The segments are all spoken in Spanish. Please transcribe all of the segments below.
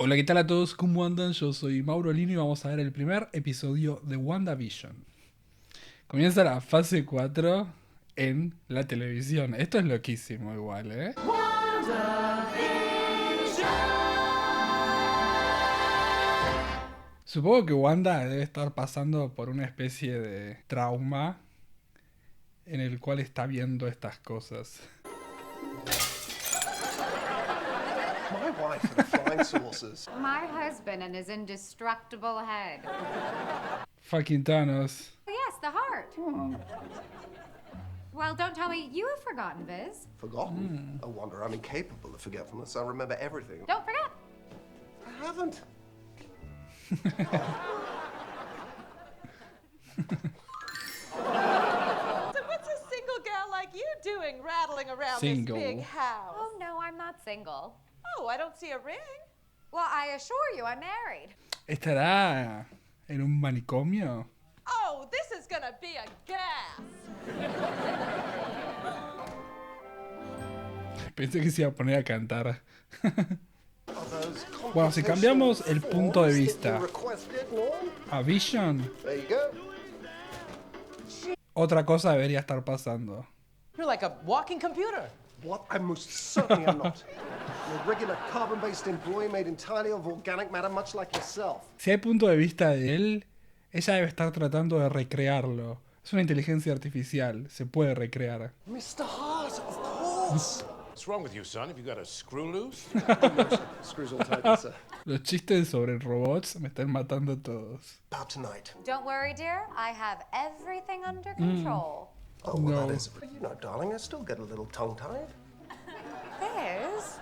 Hola, ¿qué tal a todos? ¿Cómo andan? Yo soy Mauro Lino y vamos a ver el primer episodio de WandaVision. Comienza la fase 4 en la televisión. Esto es loquísimo igual, ¿eh? Supongo que Wanda debe estar pasando por una especie de trauma en el cual está viendo estas cosas. My wife and flying saucers. My husband and his indestructible head. Fucking Thanos. Oh, yes, the heart. Well, don't tell me you have forgotten, Viz. Forgotten? I wonder, I'm incapable of forgetfulness. I remember everything. Don't forget. I haven't. So what's a single gal like you doing rattling around Single. this big house? Oh, no, I'm not single. Oh, I don't see a ring. Well, I assure you, I'm married. ¿Estará en un manicomio? Oh, this is gonna be a gas. Pensé que se iba a poner a cantar. Are those Bueno, si cambiamos el punto de forms that vista you requested, Norm? a Vision, There you go. otra cosa debería estar pasando. You're like a walking computer. What? I most certainly am not. I'm a regular carbon-based employee made entirely of organic matter, much like yourself. Si hay punto de vista de él, ella debe estar tratando de recrearlo. Es una inteligencia artificial, se puede recrear. Mr. Hart, of course. What's wrong with you, son? Have you got a screw loose? Screws all tight, sir. Los chistes sobre robots me están matando a todos. About tonight. Don't worry, dear. I have everything under control. Oh, well, No. that is... You know, darling, I still get a little tongue-tied. Viz,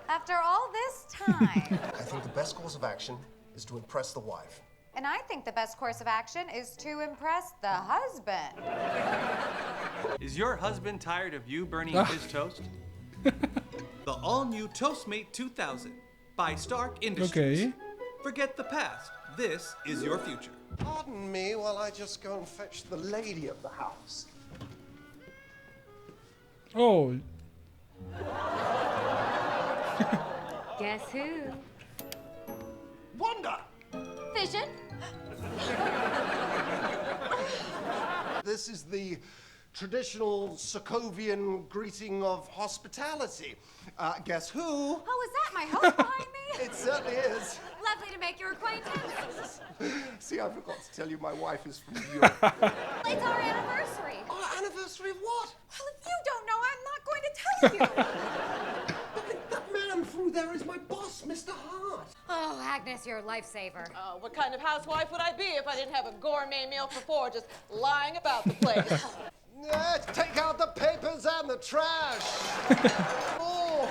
after all this time. I think the best course of action is to impress the wife. And I think the best course of action is to impress the husband. Is your husband tired of you burning his toast? The all-new Toastmate 2000 by Stark Industries. Ok. Forget the past. This is your future. Pardon me while I just go and fetch the lady of the house. Oh, Guess who? Wanda! Vision? This is the traditional Sokovian greeting of hospitality. Guess who? Oh, is that my host behind me? It certainly is. Lovely to make your acquaintance. See, I forgot to tell you my wife is from Europe. It's our anniversary. Our anniversary of what? Well, if you don't know, I'm not going to tell you. That man through there is my boss, Mr. Hart. Oh, Agnes, you're a lifesaver. What kind of housewife would I be if I didn't have a gourmet meal for four just lying about the place? Take out the papers and the trash. Oh,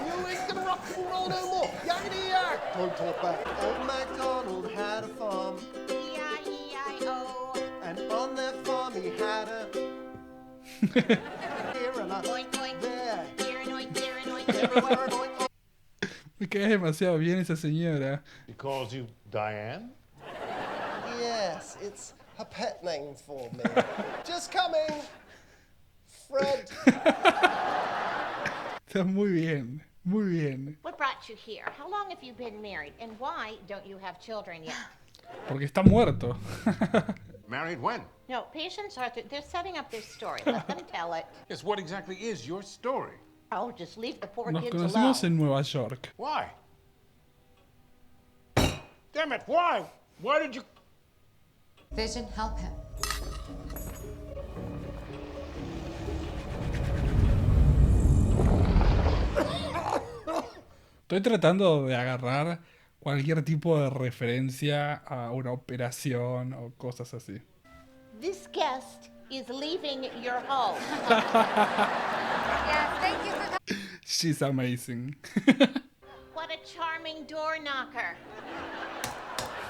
you ain't gonna rock and roll no more. Yakety yak. Don't talk back. Old MacDonald had a farm, E-I-E-I-O. and on that farm he had a here and a Oink, oink. there. Here and oink, there and oink. Everywhere and oink. me cae demasiado bien esa señora. He calls you Diane? Yes, it's her pet name for me. Just coming, Fred. Está muy bien, muy bien. What brought you here? How long have you been married? And why don't you have children yet? Porque está muerto. Married when? No, patients are, they're setting up their story. Let them tell it. Yes, what exactly is your story? Oh, just leave the poor Nos kids alone. conocimos en Nueva York. Why? Damn it, why? Why did you... Vision, help him. Estoy tratando de agarrar cualquier tipo de referencia a una operación o cosas así. This guest is leaving your home. Yes, thank you for She's amazing. What a charming door knocker.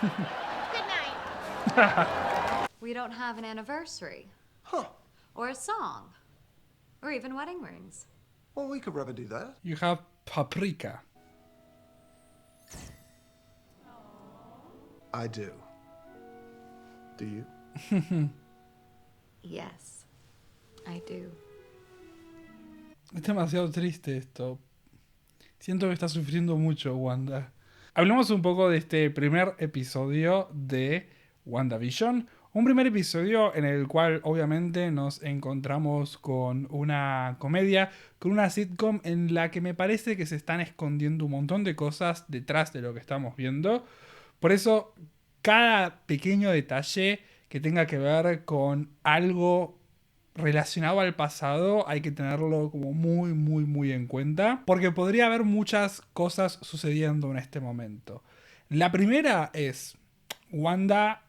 Good night. We don't have an anniversary. Huh. Or a song. Or even wedding rings. Well, we could never do that. You have paprika. I do. Do you? Yes, I do. Es demasiado triste esto. Siento que está sufriendo mucho Wanda. Hablemos un poco de este primer episodio de WandaVision. Un primer episodio en el cual obviamente nos encontramos con una comedia, con una sitcom en la que me parece que se están escondiendo un montón de cosas detrás de lo que estamos viendo. Por eso, cada pequeño detalle que tenga que ver con algo relacionado al pasado hay que tenerlo como muy, muy, muy en cuenta, porque podría haber muchas cosas sucediendo en este momento. La primera es, Wanda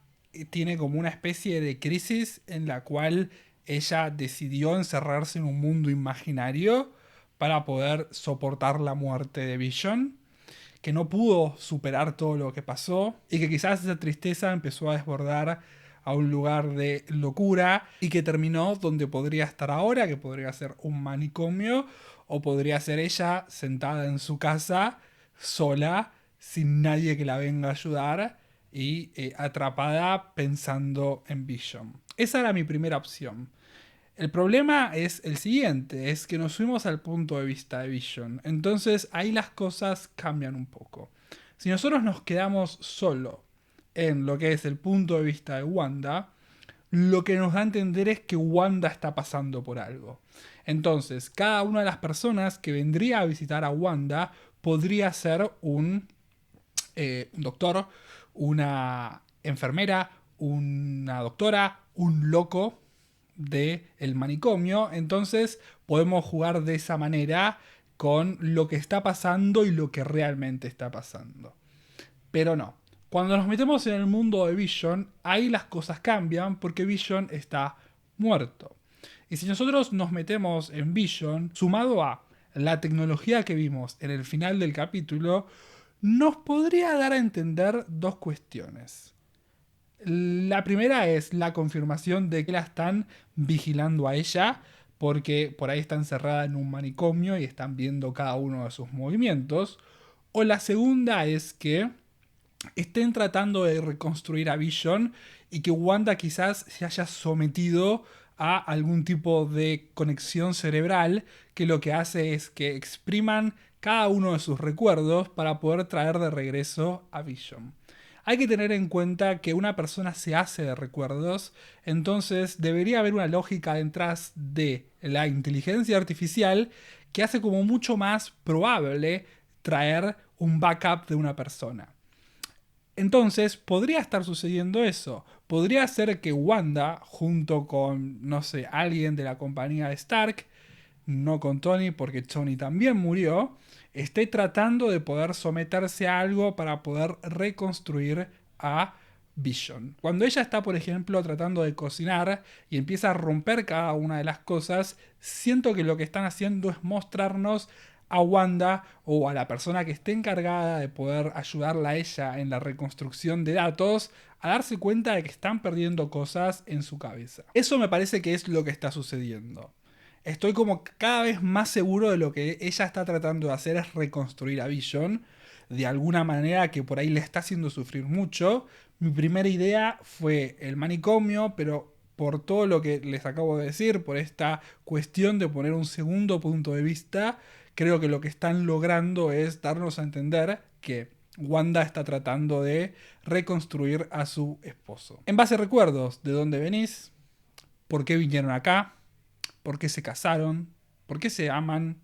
tiene como una especie de crisis en la cual ella decidió encerrarse en un mundo imaginario para poder soportar la muerte de Vision, que no pudo superar todo lo que pasó y que quizás esa tristeza empezó a desbordar a un lugar de locura y que terminó donde podría estar ahora, que podría ser un manicomio o podría ser ella sentada en su casa sola, sin nadie que la venga a ayudar y atrapada pensando en Vision. Esa era mi primera opción. El problema es el siguiente, es que nos fuimos al punto de vista de Vision. Entonces ahí las cosas cambian un poco. Si nosotros nos quedamos solo en lo que es el punto de vista de Wanda, lo que nos da a entender es que Wanda está pasando por algo. Entonces, cada una de las personas que vendría a visitar a Wanda podría ser un doctor, una enfermera, una doctora, un loco del manicomio. Entonces podemos jugar de esa manera con lo que está pasando y lo que realmente está pasando. Pero no. Cuando nos metemos en el mundo de Vision, ahí las cosas cambian porque Vision está muerto. Y si nosotros nos metemos en Vision, sumado a la tecnología que vimos en el final del capítulo, nos podría dar a entender dos cuestiones. La primera es la confirmación de que la están vigilando a ella, porque por ahí está encerrada en un manicomio y están viendo cada uno de sus movimientos. O la segunda es que estén tratando de reconstruir a Vision y que Wanda quizás se haya sometido a algún tipo de conexión cerebral que lo que hace es que expriman cada uno de sus recuerdos para poder traer de regreso a Vision. Hay que tener en cuenta que una persona se hace de recuerdos, entonces debería haber una lógica detrás de la inteligencia artificial que hace como mucho más probable traer un backup de una persona. Entonces, podría estar sucediendo eso. Podría ser que Wanda, junto con, no sé, alguien de la compañía de Stark, no con Tony, porque Tony también murió, esté tratando de poder someterse a algo para poder reconstruir a Vision. Cuando ella está, por ejemplo, tratando de cocinar y empieza a romper cada una de las cosas, siento que lo que están haciendo es mostrarnos a Wanda o a la persona que esté encargada de poder ayudarla a ella en la reconstrucción de datos a darse cuenta de que están perdiendo cosas en su cabeza. Eso me parece que es lo que está sucediendo. Estoy como cada vez más seguro de lo que ella está tratando de hacer es reconstruir a Vision de alguna manera que por ahí le está haciendo sufrir mucho. Mi primera idea fue el manicomio, pero por todo lo que les acabo de decir, por esta cuestión de poner un segundo punto de vista, creo que lo que están logrando es darnos a entender que Wanda está tratando de reconstruir a su esposo. En base a recuerdos, ¿de dónde venís? ¿Por qué vinieron acá? ¿Por qué se casaron? ¿Por qué se aman?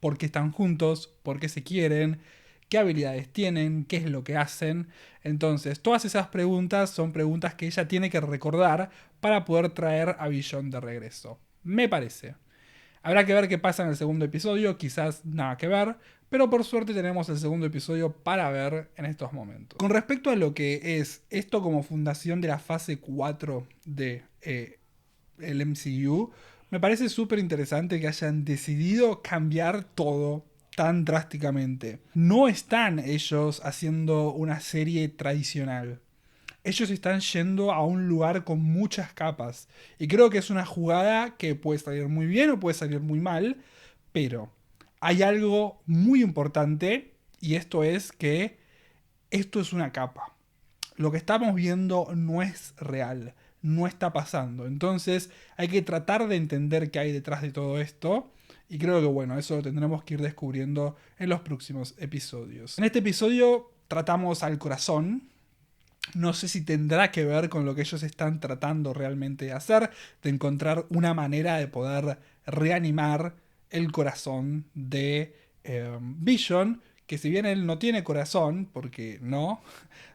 ¿Por qué están juntos? ¿Por qué se quieren? ¿Qué habilidades tienen? ¿Qué es lo que hacen? Entonces, todas esas preguntas son preguntas que ella tiene que recordar para poder traer a Vision de regreso. Me parece. Habrá que ver qué pasa en el segundo episodio, quizás nada que ver, pero por suerte tenemos el segundo episodio para ver en estos momentos. Con respecto a lo que es esto como fundación de la fase 4 de el MCU, me parece súper interesante que hayan decidido cambiar todo tan drásticamente. No están ellos haciendo una serie tradicional. Ellos están yendo a un lugar con muchas capas. Y creo que es una jugada que puede salir muy bien o puede salir muy mal. Pero hay algo muy importante y esto es que esto es una capa. Lo que estamos viendo no es real, no está pasando. Entonces hay que tratar de entender qué hay detrás de todo esto Y creo que bueno, eso lo tendremos que ir descubriendo en los próximos episodios. En este episodio tratamos al corazón. No sé si tendrá que ver con lo que ellos están tratando realmente de hacer, de encontrar una manera de poder reanimar el corazón de Vision, que si bien él no tiene corazón, porque no,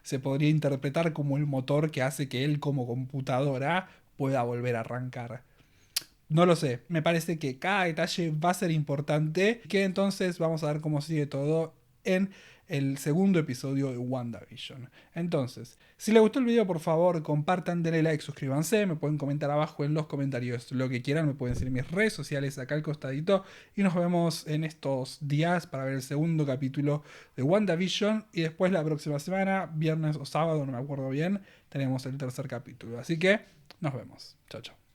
se podría interpretar como el motor que hace que él como computadora pueda volver a arrancar. No lo sé, me parece que cada detalle va a ser importante, que entonces vamos a ver cómo sigue todo en el segundo episodio de WandaVision. Entonces, si les gustó el video, por favor, compartan, denle like, suscríbanse, me pueden comentar abajo en los comentarios lo que quieran, me pueden decir en mis redes sociales acá al costadito, y nos vemos en estos días para ver el segundo capítulo de WandaVision, y después la próxima semana, viernes o sábado, no me acuerdo bien, tenemos el tercer capítulo. Así que, nos vemos. Chao, chao.